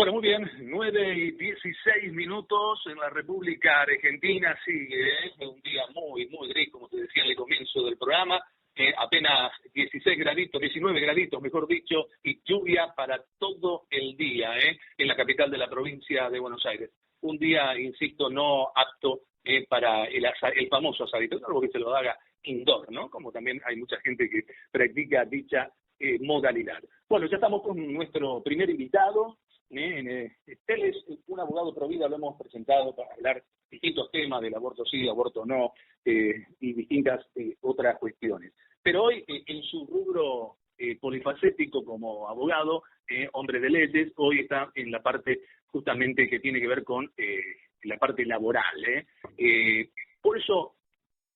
Bueno, muy bien, 9:16 en la República Argentina, sigue un día muy gris, como te decía en el comienzo del programa, apenas 16 graditos, 19 graditos, mejor dicho, y lluvia para todo el día en la capital de la provincia de Buenos Aires. Un día, insisto, no apto para el famoso asadito, algo que se lo haga indoor, ¿no? Como también hay mucha gente que practica dicha modalidad. Bueno, ya estamos con nuestro primer invitado. Él es un abogado pro vida, lo hemos presentado para hablar distintos temas del aborto sí, aborto no, y distintas otras cuestiones. Pero hoy, en su rubro polifacético como abogado, hombre de leyes, hoy está en la parte justamente que tiene que ver con la parte laboral. Por eso,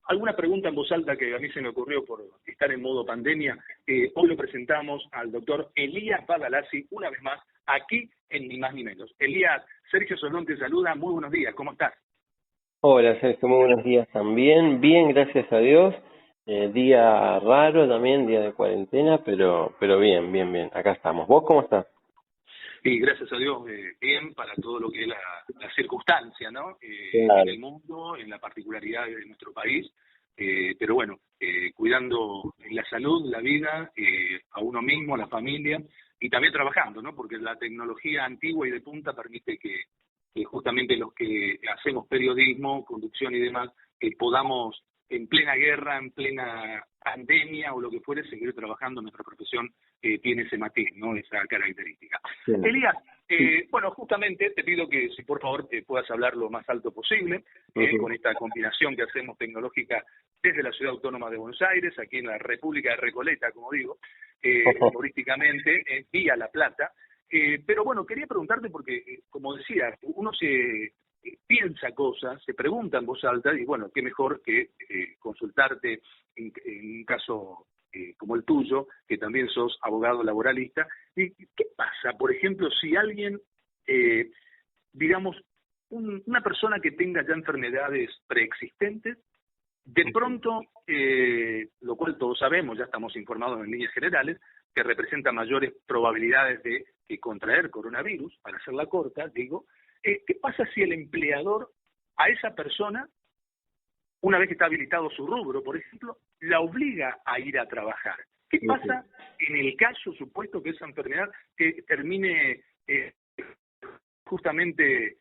alguna pregunta en voz alta que a mí se me ocurrió por estar en modo pandemia. Hoy lo presentamos al doctor Elías Badalasi, una vez más, aquí en Ni Más Ni Menos. Elías, Sergio Solón te saluda, muy buenos días, ¿cómo estás? Hola Sergio, muy buenos días también. Bien, gracias a Dios. Día raro también, día de cuarentena, pero bien. Acá estamos. ¿Vos cómo estás? Y gracias a Dios, bien para todo lo que es la circunstancia, ¿no? Claro. En el mundo, en la particularidad de nuestro país, pero bueno, cuidando la salud, la vida, a uno mismo, a la familia, y también trabajando, ¿no? Porque la tecnología antigua y de punta permite que justamente los que hacemos periodismo, conducción y demás, podamos en plena guerra, en plena pandemia o lo que fuere, seguir trabajando. Nuestra profesión tiene ese matiz, ¿no? Esa característica. Sí. Elías, bueno, justamente te pido que si por favor te puedas hablar lo más alto posible, con esta combinación que hacemos tecnológica desde la Ciudad Autónoma de Buenos Aires, aquí en la República de Recoleta, como digo, humorísticamente, vía La Plata. Pero bueno, quería preguntarte porque, como decía, uno se piensa cosas, se pregunta en voz alta, y bueno, qué mejor que consultarte en un caso como el tuyo, que también sos abogado laboralista. ¿Y qué pasa, por ejemplo, si alguien, digamos, una persona que tenga ya enfermedades preexistentes, de pronto, lo cual todos sabemos, ya estamos informados en líneas generales, que representa mayores probabilidades de contraer coronavirus, para hacerla corta, digo, ¿qué pasa si el empleador a esa persona, una vez que está habilitado su rubro, por ejemplo, la obliga a ir a trabajar? ¿Qué pasa en el caso supuesto que esa enfermedad que termine justamente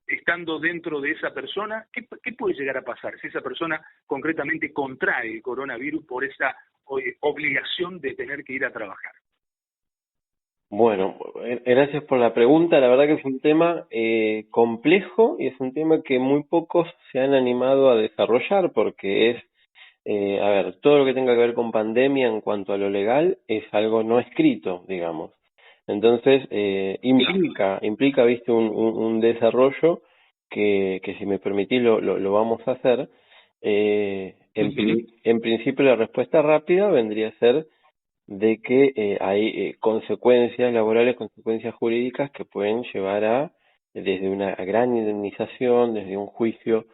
estando dentro de esa persona? ¿Qué puede llegar a pasar si esa persona concretamente contrae el coronavirus por esa obligación de tener que ir a trabajar? Bueno, gracias por la pregunta. La verdad que es un tema complejo y es un tema que muy pocos se han animado a desarrollar porque es, a ver, todo lo que tenga que ver con pandemia en cuanto a lo legal es algo no escrito, digamos. Entonces, implica, viste, un desarrollo que si me permitís lo vamos a hacer. En principio la respuesta rápida vendría a ser de que hay consecuencias laborales, consecuencias jurídicas que pueden llevar a, desde una gran indemnización, desde un juicio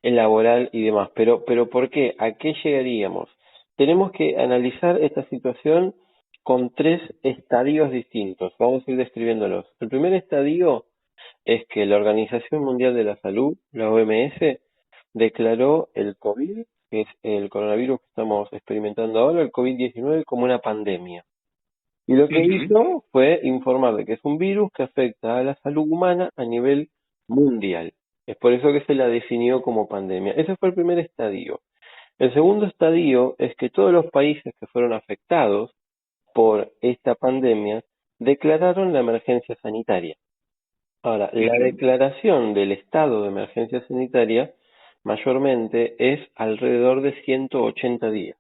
laboral y demás. Pero ¿por qué? ¿A qué llegaríamos? Tenemos que analizar esta situación con 3 estadios distintos. Vamos a ir describiéndolos. El primer estadio es que la Organización Mundial de la Salud, la OMS, declaró el COVID, que es el coronavirus que estamos experimentando ahora, el COVID-19, como una pandemia. Y lo que hizo fue informar de que es un virus que afecta a la salud humana a nivel mundial. Es por eso que se la definió como pandemia. Ese fue el primer estadio. El segundo estadio es que todos los países que fueron afectados por esta pandemia declararon la emergencia sanitaria. Ahora, la declaración del estado de emergencia sanitaria mayormente es alrededor de 180 días.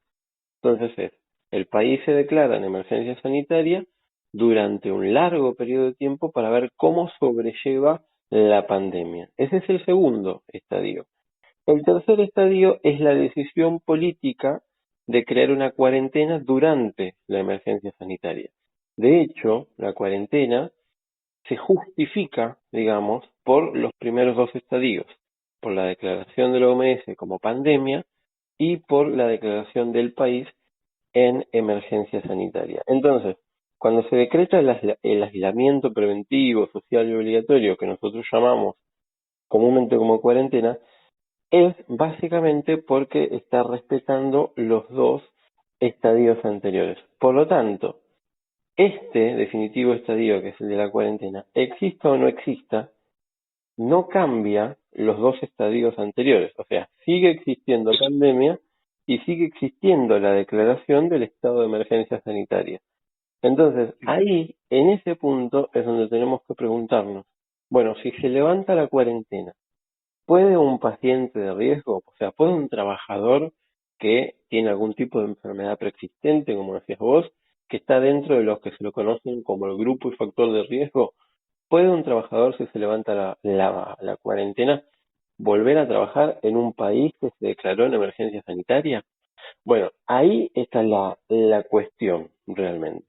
Entonces el país se declara en emergencia sanitaria durante un largo periodo de tiempo para ver cómo sobrelleva la pandemia. Ese es el segundo estadio. El tercer estadio es la decisión política de crear una cuarentena durante la emergencia sanitaria. De hecho, la cuarentena se justifica, digamos, por los primeros 2 estadios, por la declaración de la OMS como pandemia y por la declaración del país en emergencia sanitaria. Entonces, cuando se decreta el aislamiento preventivo, social y obligatorio, que nosotros llamamos comúnmente como cuarentena, es básicamente porque está respetando los dos estadios anteriores. Por lo tanto, este definitivo estadio, que es el de la cuarentena, exista o no exista, no cambia los dos estadios anteriores. O sea, sigue existiendo pandemia y sigue existiendo la declaración del estado de emergencia sanitaria. Entonces, ahí, en ese punto, es donde tenemos que preguntarnos, bueno, si se levanta la cuarentena, ¿puede un paciente de riesgo, o sea, puede un trabajador que tiene algún tipo de enfermedad preexistente, como decías vos, que está dentro de los que se lo conocen como el grupo y factor de riesgo, puede un trabajador, si se levanta la cuarentena, volver a trabajar en un país que se declaró en emergencia sanitaria? Bueno, ahí está la cuestión realmente.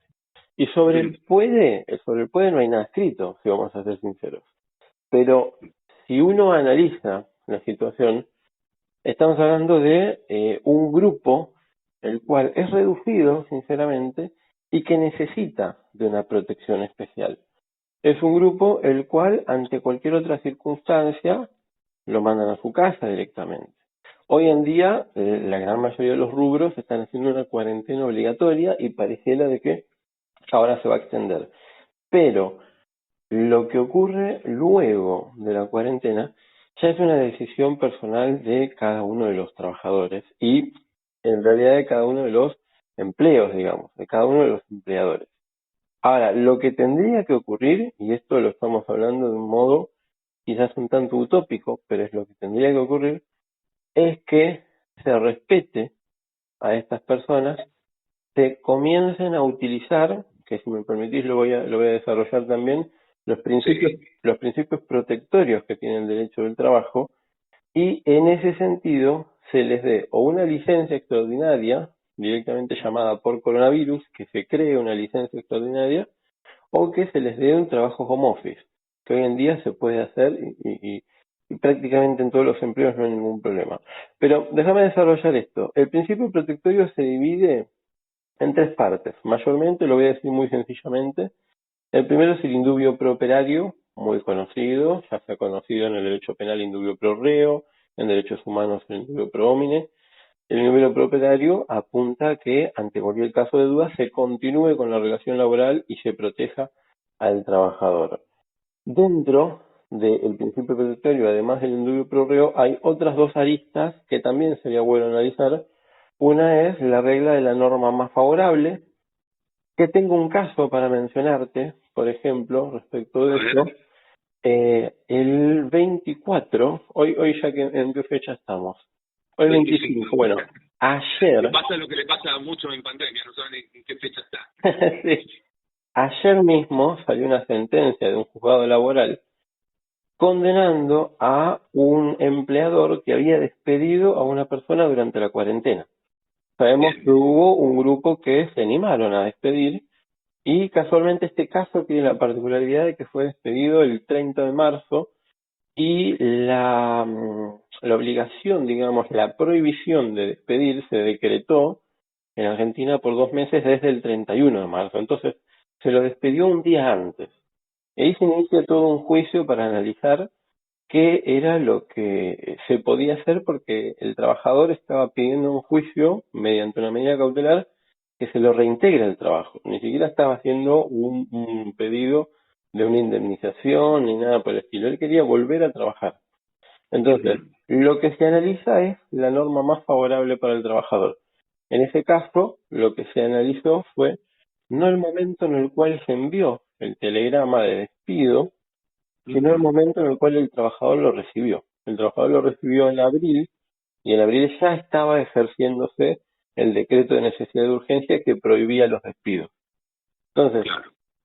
Y sobre el puede no hay nada escrito, si vamos a ser sinceros. Pero si uno analiza la situación, estamos hablando de un grupo el cual es reducido, sinceramente, y que necesita de una protección especial. Es un grupo el cual, ante cualquier otra circunstancia, lo mandan a su casa directamente. Hoy en día, la gran mayoría de los rubros están haciendo una cuarentena obligatoria y pareciera de que ahora se va a extender. Pero lo que ocurre luego de la cuarentena ya es una decisión personal de cada uno de los trabajadores y en realidad de cada uno de los empleos, digamos, de cada uno de los empleadores. Ahora, lo que tendría que ocurrir, y esto lo estamos hablando de un modo quizás un tanto utópico, pero es lo que tendría que ocurrir, es que se respete a estas personas, se comiencen a utilizar, que si me permitís lo voy a desarrollar también, los principios protectorios que tiene el derecho del trabajo, y en ese sentido se les dé o una licencia extraordinaria, directamente llamada por coronavirus, que se cree una licencia extraordinaria, o que se les dé un trabajo home office, que hoy en día se puede hacer y prácticamente en todos los empleos no hay ningún problema. Pero déjame desarrollar esto. El principio protectorio se divide en tres partes. Mayormente, lo voy a decir muy sencillamente, el primero es el indubio pro operario, muy conocido, ya se ha conocido en el derecho penal indubio pro reo, en derechos humanos el indubio pro homine. El indubio pro operario apunta a que, ante cualquier caso de duda, se continúe con la relación laboral y se proteja al trabajador. Dentro del principio protectorio, además del indubio pro reo, hay otras dos aristas que también sería bueno analizar. Una es la regla de la norma más favorable, que tengo un caso para mencionarte, por ejemplo, respecto de esto. El 24, hoy ya que en qué fecha estamos. Hoy 25, bueno, ayer. Le pasa lo que le pasa mucho en pandemia, no saben en qué fecha está. Sí. Ayer mismo salió una sentencia de un juzgado laboral condenando a un empleador que había despedido a una persona durante la cuarentena. Sabemos que hubo un grupo que se animaron a despedir y casualmente este caso tiene la particularidad de que fue despedido el 30 de marzo y la obligación, digamos, la prohibición de despedir se decretó en Argentina por 2 meses desde el 31 de marzo. Entonces, se lo despidió un día antes. Y ahí se inicia todo un juicio para analizar qué era lo que se podía hacer porque el trabajador estaba pidiendo un juicio mediante una medida cautelar que se lo reintegre al trabajo. Ni siquiera estaba haciendo un pedido de una indemnización ni nada por el estilo. Él quería volver a trabajar. Entonces, lo que se analiza es la norma más favorable para el trabajador. En ese caso, lo que se analizó fue no el momento en el cual se envió el telegrama de despido, sino el momento en el cual el trabajador lo recibió. El trabajador lo recibió en abril y en abril ya estaba ejerciéndose el decreto de necesidad de urgencia que prohibía los despidos. Entonces,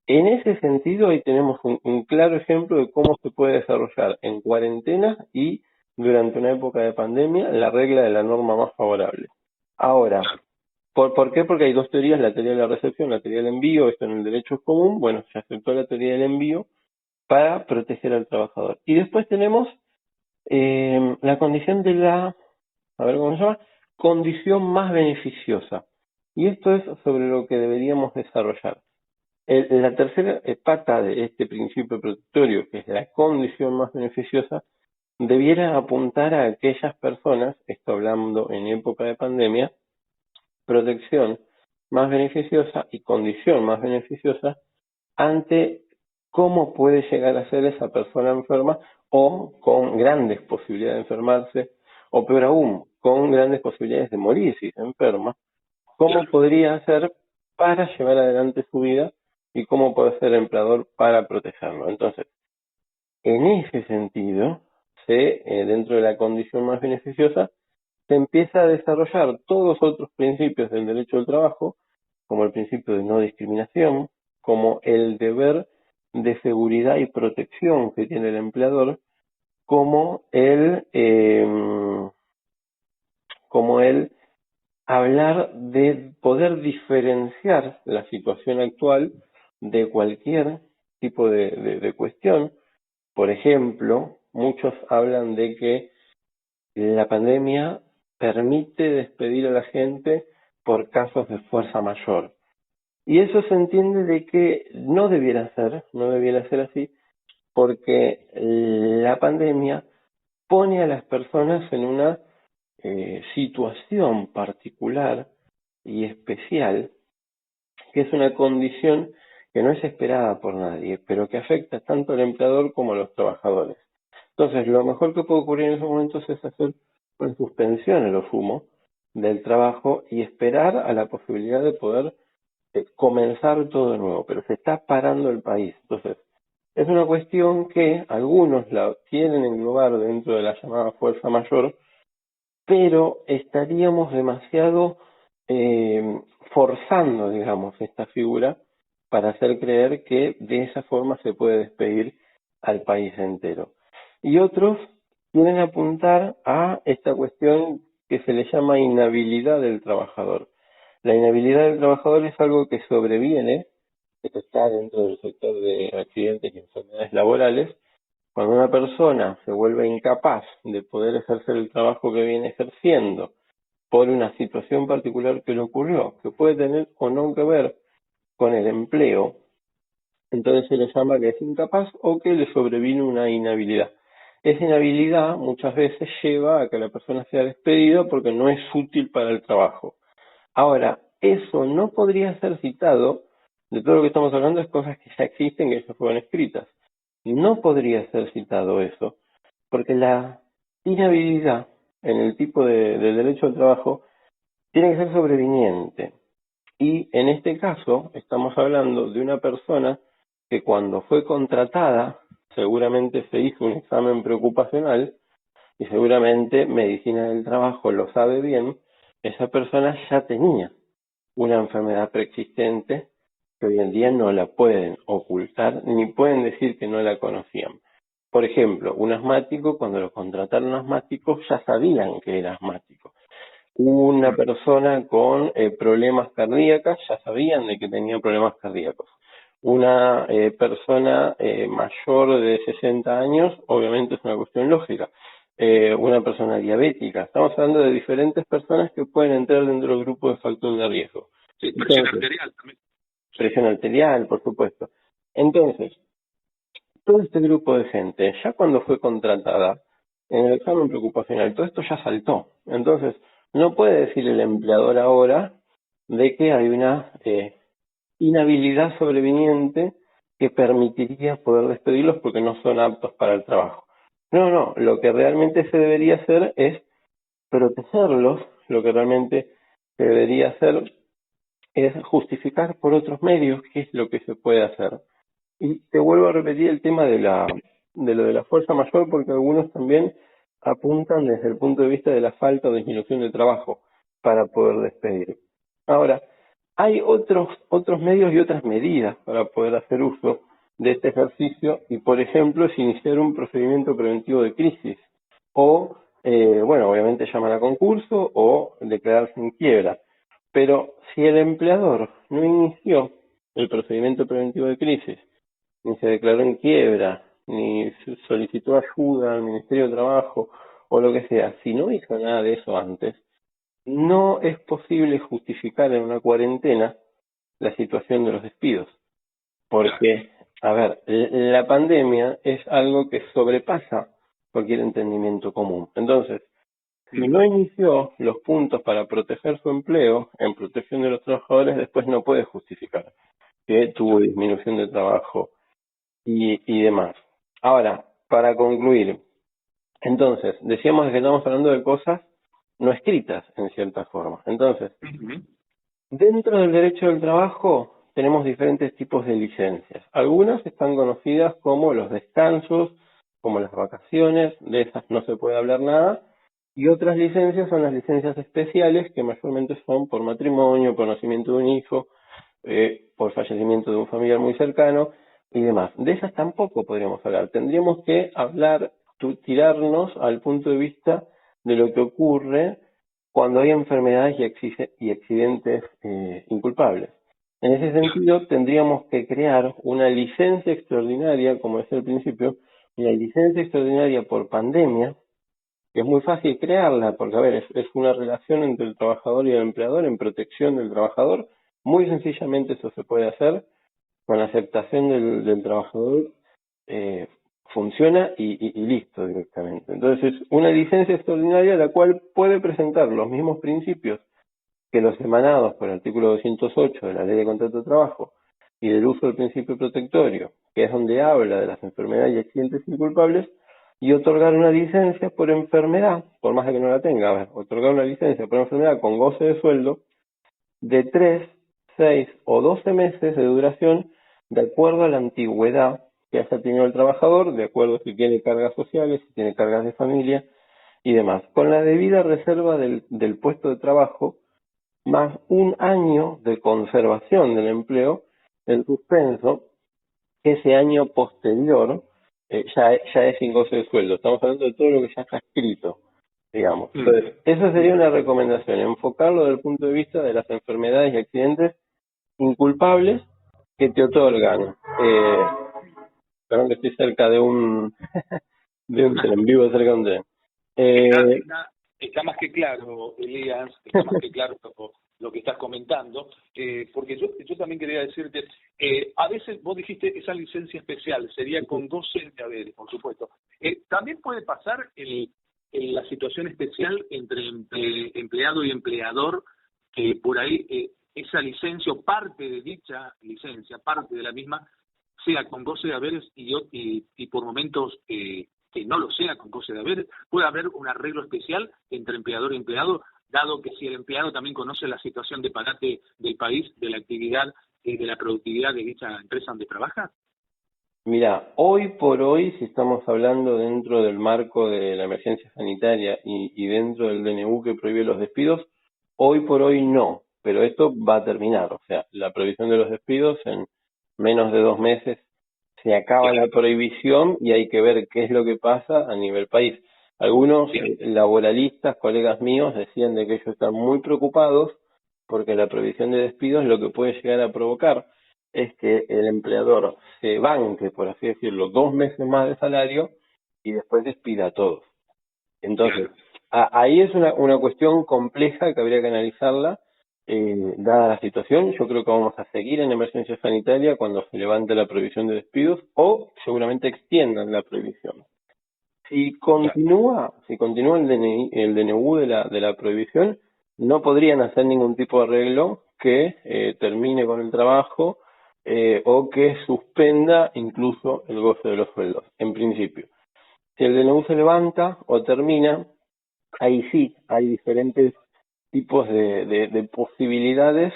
en ese sentido, ahí tenemos un claro ejemplo de cómo se puede desarrollar en cuarentena y durante una época de pandemia la regla de la norma más favorable. Ahora, ¿por qué? Porque hay dos teorías, la teoría de la recepción, la teoría del envío, esto en el derecho es común, bueno, se aceptó la teoría del envío para proteger al trabajador. Y después tenemos la condición de a ver cómo se llama, condición más beneficiosa. Y esto es sobre lo que deberíamos desarrollar. La tercera pata de este principio protectorio, que es la condición más beneficiosa, debiera apuntar a aquellas personas, esto hablando en época de pandemia, protección más beneficiosa y condición más beneficiosa ante cómo puede llegar a ser esa persona enferma o con grandes posibilidades de enfermarse, o peor aún, con grandes posibilidades de morir si se enferma, cómo podría hacer para llevar adelante su vida y cómo puede ser el empleador para protegerlo. Entonces, en ese sentido, dentro de la condición más beneficiosa, se empieza a desarrollar todos otros principios del derecho del trabajo, como el principio de no discriminación, como el deber de seguridad y protección que tiene el empleador, como el hablar de poder diferenciar la situación actual de cualquier tipo de cuestión. Por ejemplo, muchos hablan de que la pandemia permite despedir a la gente por casos de fuerza mayor. Y eso se entiende de que no debiera ser así, porque la pandemia pone a las personas en una situación particular y especial, que es una condición que no es esperada por nadie, pero que afecta tanto al empleador como a los trabajadores. Entonces, lo mejor que puede ocurrir en esos momentos es hacer una suspensión en los humos del trabajo y esperar a la posibilidad de poder comenzar todo de nuevo, pero se está parando el país. Entonces, es una cuestión que algunos la quieren englobar dentro de la llamada fuerza mayor, pero estaríamos demasiado forzando, digamos, esta figura para hacer creer que de esa forma se puede despedir al país entero. Y otros quieren apuntar a esta cuestión que se le llama inhabilidad del trabajador. La inhabilidad del trabajador es algo que sobreviene, que está dentro del sector de accidentes y enfermedades laborales, cuando una persona se vuelve incapaz de poder ejercer el trabajo que viene ejerciendo por una situación particular que le ocurrió, que puede tener o no que ver con el empleo, entonces se le llama que es incapaz o que le sobrevino una inhabilidad. Esa inhabilidad muchas veces lleva a que la persona sea despedida porque no es útil para el trabajo. Ahora, eso no podría ser citado, de todo lo que estamos hablando es cosas que ya existen, que ya fueron escritas. No podría ser citado eso, porque la inhabilidad en el tipo de derecho al trabajo tiene que ser sobreviniente. Y en este caso estamos hablando de una persona que cuando fue contratada seguramente se hizo un examen preocupacional y seguramente medicina del trabajo lo sabe bien, esa persona ya tenía una enfermedad preexistente que hoy en día no la pueden ocultar ni pueden decir que no la conocían. Por ejemplo, un asmático, cuando lo contrataron asmáticos ya sabían que era asmático. Una persona con problemas cardíacos ya sabían de que tenía problemas cardíacos. Una persona mayor de 60 años, obviamente es una cuestión lógica. Una persona diabética. Estamos hablando de diferentes personas que pueden entrar dentro del grupo de factores de riesgo. Sí, presión arterial también. Presión arterial, por supuesto. Entonces, todo este grupo de gente, ya cuando fue contratada, en el examen preocupacional, todo esto ya saltó. Entonces, no puede decir el empleador ahora de que hay una inhabilidad sobreviniente que permitiría poder despedirlos porque no son aptos para el trabajo. No, no, lo que realmente se debería hacer es protegerlos, lo que realmente se debería hacer es justificar por otros medios qué es lo que se puede hacer. Y te vuelvo a repetir el tema de lo de la fuerza mayor, porque algunos también apuntan desde el punto de vista de la falta o disminución de trabajo para poder despedir. Ahora, hay otros medios y otras medidas para poder hacer uso de este ejercicio y, por ejemplo, es iniciar un procedimiento preventivo de crisis o, bueno, obviamente llamar a concurso o declararse en quiebra. Pero si el empleador no inició el procedimiento preventivo de crisis, ni se declaró en quiebra, ni solicitó ayuda al Ministerio de Trabajo o lo que sea, si no hizo nada de eso antes, no es posible justificar en una cuarentena la situación de los despidos. Porque, a ver, la pandemia es algo que sobrepasa cualquier entendimiento común. Entonces, si no inició los puntos para proteger su empleo en protección de los trabajadores, después no puede justificar que tuvo disminución de trabajo y demás. Ahora, para concluir, entonces, decíamos que estamos hablando de cosas no escritas en cierta forma. Entonces, dentro del derecho del trabajo tenemos diferentes tipos de licencias. Algunas están conocidas como los descansos, como las vacaciones, de esas no se puede hablar nada. Y otras licencias son las licencias especiales, que mayormente son por matrimonio, por nacimiento de un hijo, por fallecimiento de un familiar muy cercano y demás. De esas tampoco podríamos hablar. Tendríamos que hablar, tirarnos al punto de vista de lo que ocurre cuando hay enfermedades y accidentes inculpables. En ese sentido, tendríamos que crear una licencia extraordinaria, como decía al principio, y la licencia extraordinaria por pandemia, que es muy fácil crearla, porque, a ver, es una relación entre el trabajador y el empleador en protección del trabajador. Muy sencillamente eso se puede hacer con la aceptación del trabajador, eh, funciona y listo directamente. Entonces, es una licencia extraordinaria la cual puede presentar los mismos principios que los emanados por el artículo 208 de la Ley de Contrato de Trabajo y del uso del principio protectorio, que es donde habla de las enfermedades y accidentes inculpables, y otorgar una licencia por enfermedad, por más de que no la tenga, a ver, otorgar una licencia por enfermedad con goce de sueldo de 3, 6 o 12 meses de duración, de acuerdo a la antigüedad que haya tenido el trabajador, de acuerdo a si tiene cargas sociales, si tiene cargas de familia y demás, con la debida reserva del puesto de trabajo, más un año de conservación del empleo en suspenso, que ese año posterior ya es sin goce de sueldo. Estamos hablando de todo lo que ya está escrito, digamos. Entonces, esa sería una recomendación, enfocarlo desde el punto de vista de las enfermedades y accidentes inculpables que te otorgan. Perdón que estoy cerca de un de un tren, vivo cerca de un tren. Está más que claro, Elías, está más que claro lo que estás comentando, porque yo también quería decirte, a veces vos dijiste esa licencia especial, sería con goce de haberes, por supuesto. También puede pasar la situación especial entre empleado y empleador, que por ahí esa licencia o parte de dicha licencia, parte de la misma, sea con goce de haberes y por momentos que no lo sea con goce de haberes. Puede haber un arreglo especial entre empleador y empleado, dado que si el empleado también conoce la situación de parate del país, de la actividad y de la productividad de dicha empresa donde trabaja. Mira, hoy por hoy, si estamos hablando dentro del marco de la emergencia sanitaria y dentro del DNU que prohíbe los despidos, hoy por hoy no, pero esto va a terminar. O sea, la prohibición de los despidos en menos de 2 meses se acaba la prohibición y hay que ver qué es lo que pasa a nivel país. Algunos laboralistas, colegas míos, decían de que ellos están muy preocupados porque la prohibición de despidos lo que puede llegar a provocar es que el empleador se banque, por así decirlo, 2 meses más de salario y después despida a todos. Entonces, ahí es una cuestión compleja que habría que analizarla, dada la situación. Yo creo que vamos a seguir en emergencia sanitaria cuando se levante la prohibición de despidos o seguramente extiendan la prohibición. Si continúa el DNU de la prohibición, no podrían hacer ningún tipo de arreglo que termine con el trabajo o que suspenda incluso el goce de los sueldos, en principio. Si el DNU se levanta o termina, ahí sí hay diferentes tipos de posibilidades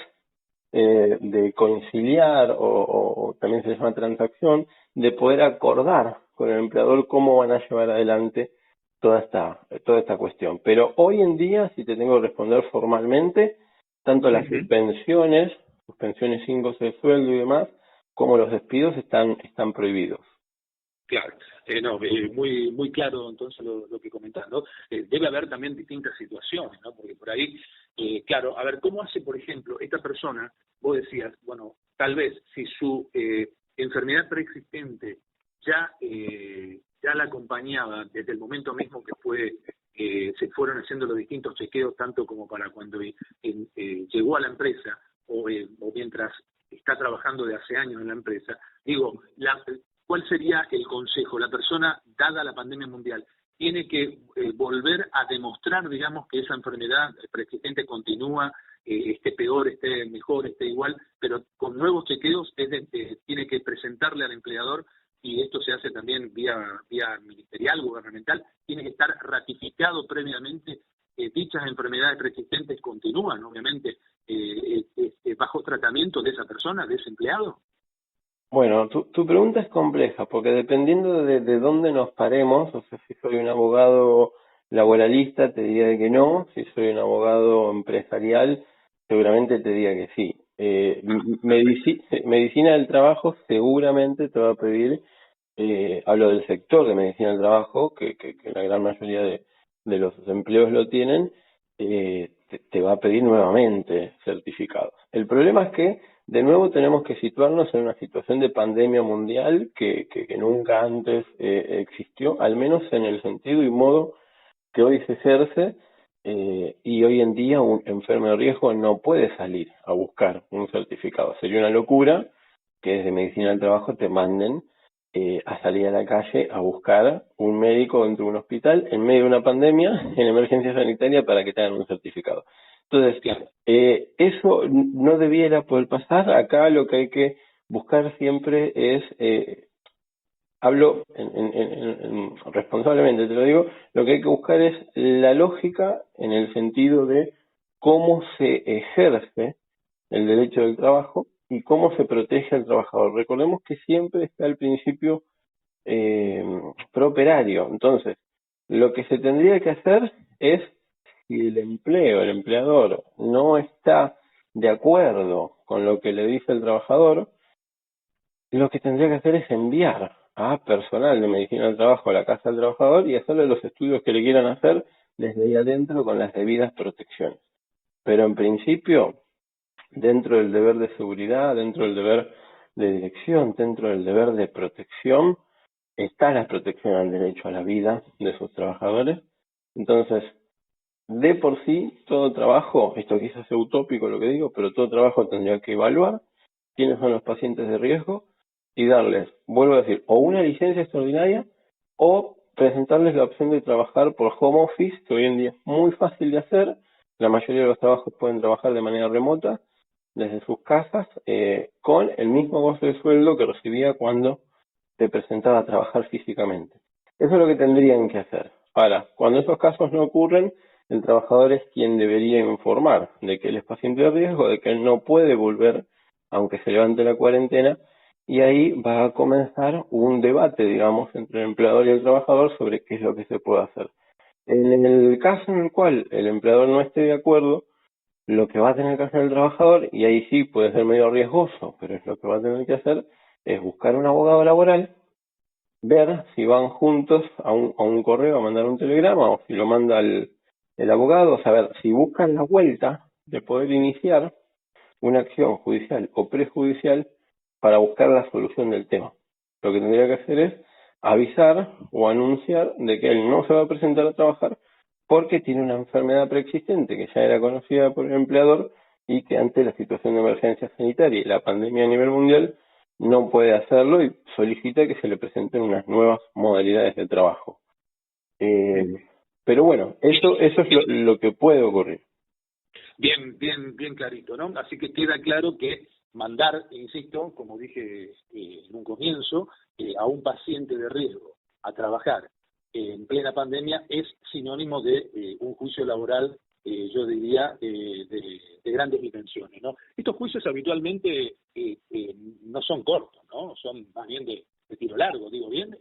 de conciliar o también se llama transacción, de poder acordar con el empleador cómo van a llevar adelante toda esta cuestión. Pero hoy en día, si te tengo que responder formalmente, tanto las suspensiones sin goce de sueldo y demás, como los despidos están prohibidos. Claro, muy muy claro entonces lo que comentás, ¿no? Debe haber también distintas situaciones, ¿no? Porque por ahí, claro, a ver, ¿cómo hace, por ejemplo, esta persona? Vos decías, bueno, tal vez si su enfermedad preexistente ya la acompañaba desde el momento mismo que se fueron haciendo los distintos chequeos, tanto como para cuando llegó a la empresa o mientras está trabajando de hace años en la empresa, digo, ¿cuál sería el consejo? La persona, dada la pandemia mundial, tiene que volver a demostrar, digamos, que esa enfermedad preexistente continúa, esté peor, esté mejor, esté igual, pero con nuevos chequeos tiene que presentarle al empleador, y esto se hace también vía ministerial, gubernamental, tiene que estar ratificado previamente. Dichas enfermedades preexistentes continúan, obviamente, bajo tratamiento de esa persona, de ese empleado. Bueno, tu pregunta es compleja, porque dependiendo de dónde nos paremos, o sea, si soy un abogado laboralista, te diría que no; si soy un abogado empresarial, seguramente te diría que sí. Medicina del trabajo seguramente te va a pedir, hablo del sector de medicina del trabajo, que la gran mayoría de los empleos lo tienen, te va a pedir nuevamente certificados. El problema es que, de nuevo, tenemos que situarnos en una situación de pandemia mundial que nunca antes existió, al menos en el sentido y modo que hoy se ejerce, y hoy en día un enfermo de riesgo no puede salir a buscar un certificado. Sería una locura que desde medicina del trabajo te manden a salir a la calle a buscar un médico dentro de un hospital en medio de una pandemia, en emergencia sanitaria, para que te hagan un certificado. Entonces, eso no debiera poder pasar. Acá lo que hay que buscar siempre es, hablo responsablemente, te lo digo, lo que hay que buscar es la lógica en el sentido de cómo se ejerce el derecho del trabajo y cómo se protege al trabajador. Recordemos que siempre está el principio prooperario. Entonces, lo que se tendría que hacer es, si el empleador no está de acuerdo con lo que le dice el trabajador, lo que tendría que hacer es enviar a personal de medicina del trabajo a la casa del trabajador y hacerle los estudios que le quieran hacer desde ahí adentro con las debidas protecciones. Pero en principio, dentro del deber de seguridad, dentro del deber de dirección, dentro del deber de protección, está la protección al derecho a la vida de sus trabajadores. Entonces, de por sí, todo trabajo, esto quizás sea utópico lo que digo, pero todo trabajo tendría que evaluar quiénes son los pacientes de riesgo y darles, vuelvo a decir, o una licencia extraordinaria o presentarles la opción de trabajar por home office, que hoy en día es muy fácil de hacer. La mayoría de los trabajos pueden trabajar de manera remota desde sus casas, con el mismo goce de sueldo que recibía cuando te presentaba a trabajar físicamente. Eso es lo que tendrían que hacer. Ahora, cuando esos casos no ocurren, el trabajador es quien debería informar de que él es paciente de riesgo, de que él no puede volver aunque se levante la cuarentena, y ahí va a comenzar un debate, digamos, entre el empleador y el trabajador sobre qué es lo que se puede hacer. En el caso en el cual el empleador no esté de acuerdo, lo que va a tener que hacer el trabajador, y ahí sí puede ser medio riesgoso, pero es lo que va a tener que hacer, es buscar un abogado laboral, ver si van juntos a un correo, a mandar un telegrama, o si lo manda el abogado, saber si buscan la vuelta de poder iniciar una acción judicial o prejudicial para buscar la solución del tema. Lo que tendría que hacer es avisar o anunciar de que él no se va a presentar a trabajar porque tiene una enfermedad preexistente que ya era conocida por el empleador y que ante la situación de emergencia sanitaria y la pandemia a nivel mundial no puede hacerlo, y solicita que se le presenten unas nuevas modalidades de trabajo. Pero bueno, eso es lo que puede ocurrir. Bien clarito, ¿no? Así que queda claro que mandar, insisto, como dije en un comienzo, a un paciente de riesgo a trabajar en plena pandemia es sinónimo de un juicio laboral, yo diría, de grandes dimensiones, ¿no? Estos juicios habitualmente no son cortos, ¿no? Son más bien de tiro largo, digo bien,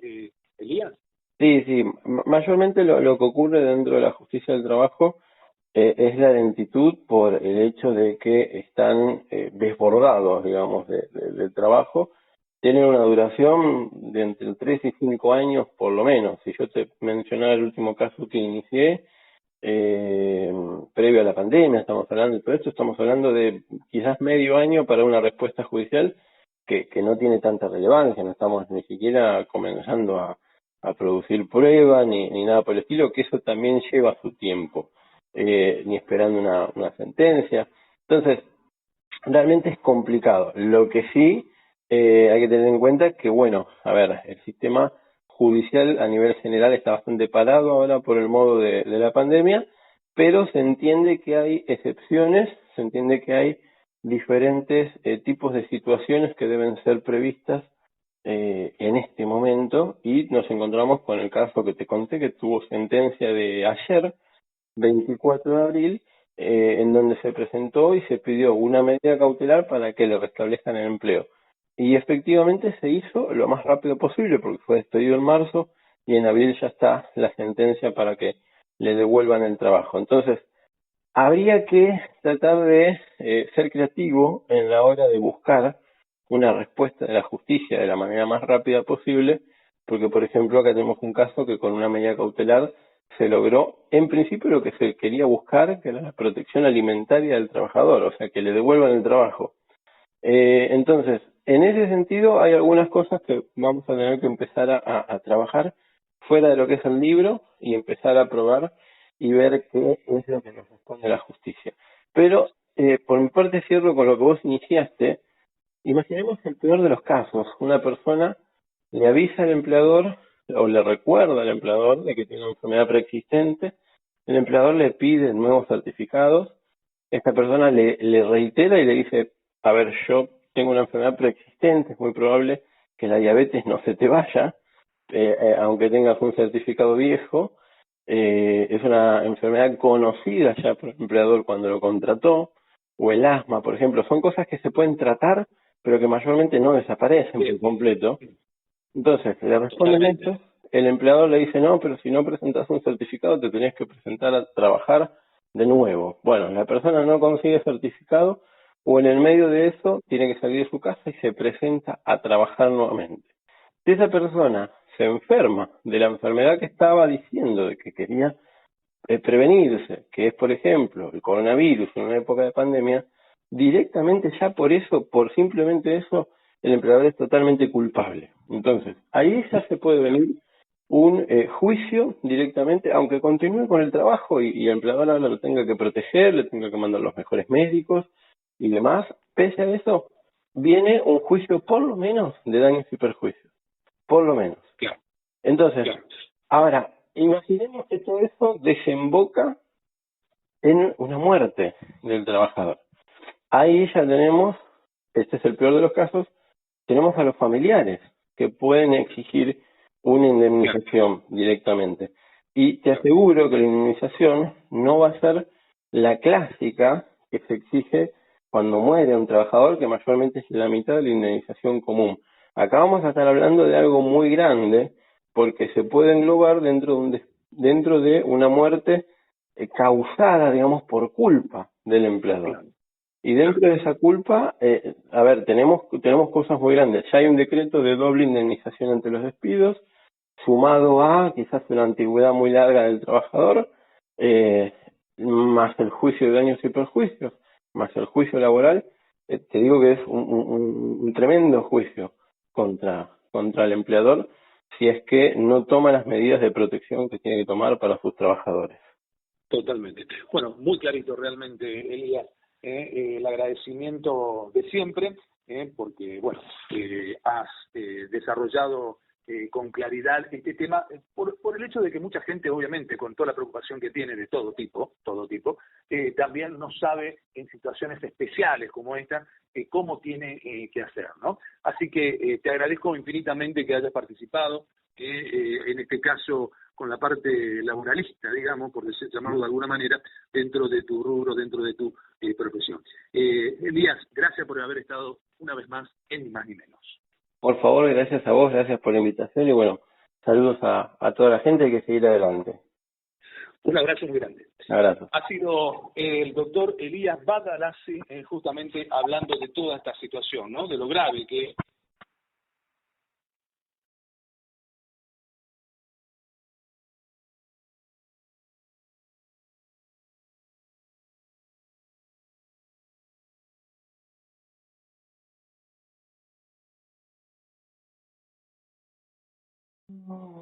Elías. Sí, mayormente lo que ocurre dentro de la justicia del trabajo es la lentitud por el hecho de que están desbordados, digamos, de trabajo. Tienen una duración de entre 3 y 5 años por lo menos. Si yo te mencionara el último caso que inicié, previo a la pandemia, estamos hablando de todo esto, estamos hablando de quizás medio año para una respuesta judicial que no tiene tanta relevancia. No estamos ni siquiera comenzando a producir pruebas ni nada por el estilo, que eso también lleva su tiempo. Ni esperando una sentencia. Entonces, realmente es complicado. Lo que sí hay que tener en cuenta es que, bueno, a ver, el sistema judicial a nivel general está bastante parado ahora por el modo de la pandemia, pero se entiende que hay excepciones, se entiende que hay diferentes tipos de situaciones que deben ser previstas en este momento, y nos encontramos con el caso que te conté, que tuvo sentencia de ayer, 24 de abril, en donde se presentó y se pidió una medida cautelar para que le restablezcan el empleo. Y efectivamente se hizo lo más rápido posible, porque fue despedido en marzo y en abril ya está la sentencia para que le devuelvan el trabajo. Entonces, habría que tratar de ser creativo en la hora de buscar una respuesta de la justicia de la manera más rápida posible, porque, por ejemplo, acá tenemos un caso que con una medida cautelar se logró, en principio, lo que se quería buscar, que era la protección alimentaria del trabajador, o sea, que le devuelvan el trabajo. Entonces, en ese sentido, hay algunas cosas que vamos a tener que empezar a trabajar fuera de lo que es el libro y empezar a probar y ver qué es lo que nos responde la justicia. Pero, por mi parte, cierro con lo que vos iniciaste. Imaginemos el peor de los casos. Una persona le avisa al empleador o le recuerda al empleador de que tiene una enfermedad preexistente. El empleador le pide nuevos certificados. Esta persona le reitera y le dice, a ver, yo tengo una enfermedad preexistente, es muy probable que la diabetes no se te vaya, aunque tengas un certificado viejo. Es una enfermedad conocida ya por el empleador cuando lo contrató, o el asma, por ejemplo. Son cosas que se pueden tratar, pero que mayormente no desaparecen por completo. Entonces, le responden esto, el empleador le dice, no, pero si no presentas un certificado te tenés que presentar a trabajar de nuevo. Bueno, la persona no consigue certificado, o en el medio de eso tiene que salir de su casa y se presenta a trabajar nuevamente. Si esa persona se enferma de la enfermedad que estaba diciendo de que quería prevenirse, que es, por ejemplo, el coronavirus en una época de pandemia, directamente ya por eso, por simplemente eso, el empleador es totalmente culpable. Entonces, ahí ya se puede venir un juicio directamente, aunque continúe con el trabajo y el empleador ahora lo tenga que proteger, le tenga que mandar los mejores médicos y demás, pese a eso, viene un juicio por lo menos de daños y perjuicios, por lo menos. Claro, Entonces, claro. ahora, imaginemos que todo eso desemboca en una muerte del trabajador. Ahí ya tenemos, este es el peor de los casos, tenemos a los familiares que pueden exigir una indemnización directamente. Y te aseguro que la indemnización no va a ser la clásica que se exige cuando muere un trabajador, que mayormente es la mitad de la indemnización común. Acá vamos a estar hablando de algo muy grande, porque se puede englobar dentro de una muerte causada, digamos, por culpa del empleador. Claro. Y dentro de esa culpa, a ver, tenemos cosas muy grandes. Ya hay un decreto de doble indemnización ante los despidos, sumado a quizás una antigüedad muy larga del trabajador, más el juicio de daños y perjuicios, más el juicio laboral. Te digo que es un tremendo juicio contra el empleador si es que no toma las medidas de protección que tiene que tomar para sus trabajadores. Totalmente. Bueno, muy clarito realmente, Elías. El agradecimiento de siempre, porque, bueno, has desarrollado con claridad este tema, por el hecho de que mucha gente, obviamente, con toda la preocupación que tiene de todo tipo, también no sabe en situaciones especiales como esta, cómo tiene que hacer, ¿no? Así que te agradezco infinitamente que hayas participado, en este caso con la parte laboralista, digamos, por llamarlo de alguna manera, dentro de tu rubro, dentro de tu profesión. Elías, gracias por haber estado una vez más en Ni Más Ni Menos. Por favor, gracias a vos, gracias por la invitación y bueno, saludos a toda la gente, hay que seguir adelante. Un abrazo muy grande. Abrazo. Ha sido el doctor Elías Badalasi, justamente hablando de toda esta situación, ¿no? De lo grave que No.